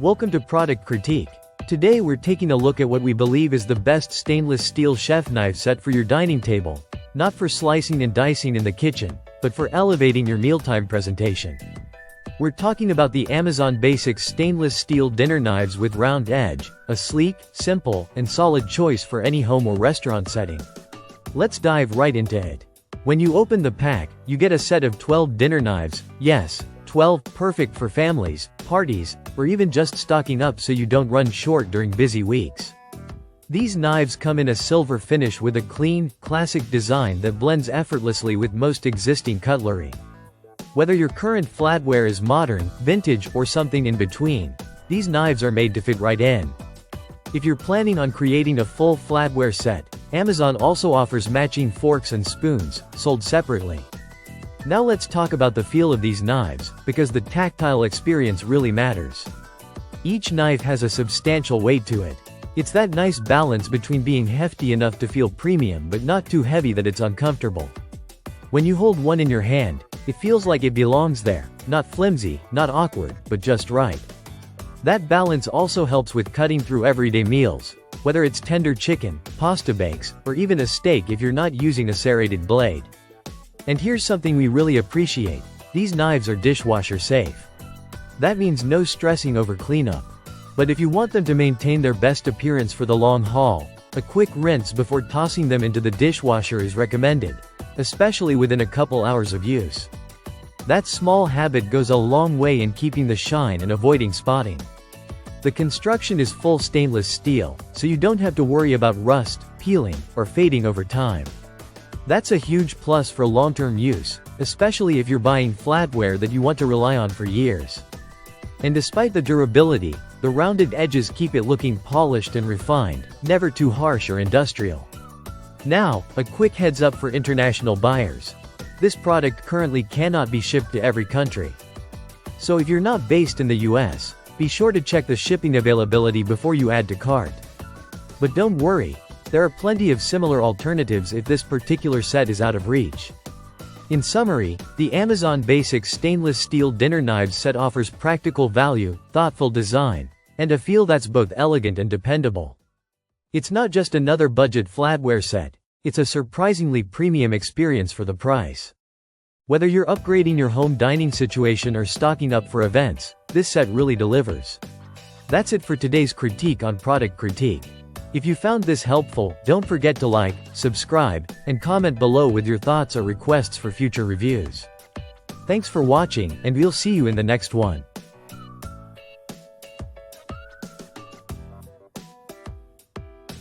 Welcome to Product Critique. Today we're taking a look at what we believe is the best stainless steel chef knife set for your dining table. Not for slicing and dicing in the kitchen, but for elevating your mealtime presentation. We're talking about the Amazon Basics stainless steel dinner knives with round edge, a sleek, simple, and solid choice for any home or restaurant setting. Let's dive right into it. When you open the pack, you get a set of 12 dinner knives, yes, 12, perfect for families, parties, or even just stocking up so you don't run short during busy weeks. These knives come in a silver finish with a clean, classic design that blends effortlessly with most existing cutlery. Whether your current flatware is modern, vintage, or something in between, these knives are made to fit right in. If you're planning on creating a full flatware set, Amazon also offers matching forks and spoons, sold separately. Now let's talk about the feel of these knives, because the tactile experience really matters. Each knife has a substantial weight to it. It's that nice balance between being hefty enough to feel premium but not too heavy that it's uncomfortable. When you hold one in your hand, it feels like it belongs there, not flimsy, not awkward, but just right. That balance also helps with cutting through everyday meals, whether it's tender chicken, pasta bakes, or even a steak if you're not using a serrated blade. And here's something we really appreciate: these knives are dishwasher safe. That means no stressing over cleanup. But if you want them to maintain their best appearance for the long haul, a quick rinse before tossing them into the dishwasher is recommended, especially within a couple hours of use. That small habit goes a long way in keeping the shine and avoiding spotting. The construction is full stainless steel, so you don't have to worry about rust, peeling, or fading over time. That's a huge plus for long-term use, especially if you're buying flatware that you want to rely on for years. And despite the durability, the rounded edges keep it looking polished and refined, never too harsh or industrial. Now, a quick heads up for international buyers. This product currently cannot be shipped to every country. So if you're not based in the US, be sure to check the shipping availability before you add to cart. But don't worry, there are plenty of similar alternatives if this particular set is out of reach. In summary, the Amazon Basics stainless steel dinner knives set offers practical value, thoughtful design, and a feel that's both elegant and dependable. It's not just another budget flatware set, it's a surprisingly premium experience for the price. Whether you're upgrading your home dining situation or stocking up for events, this set really delivers. That's it for today's critique on Product Critique. If you found this helpful, don't forget to like, subscribe, and comment below with your thoughts or requests for future reviews. Thanks for watching, and we'll see you in the next one.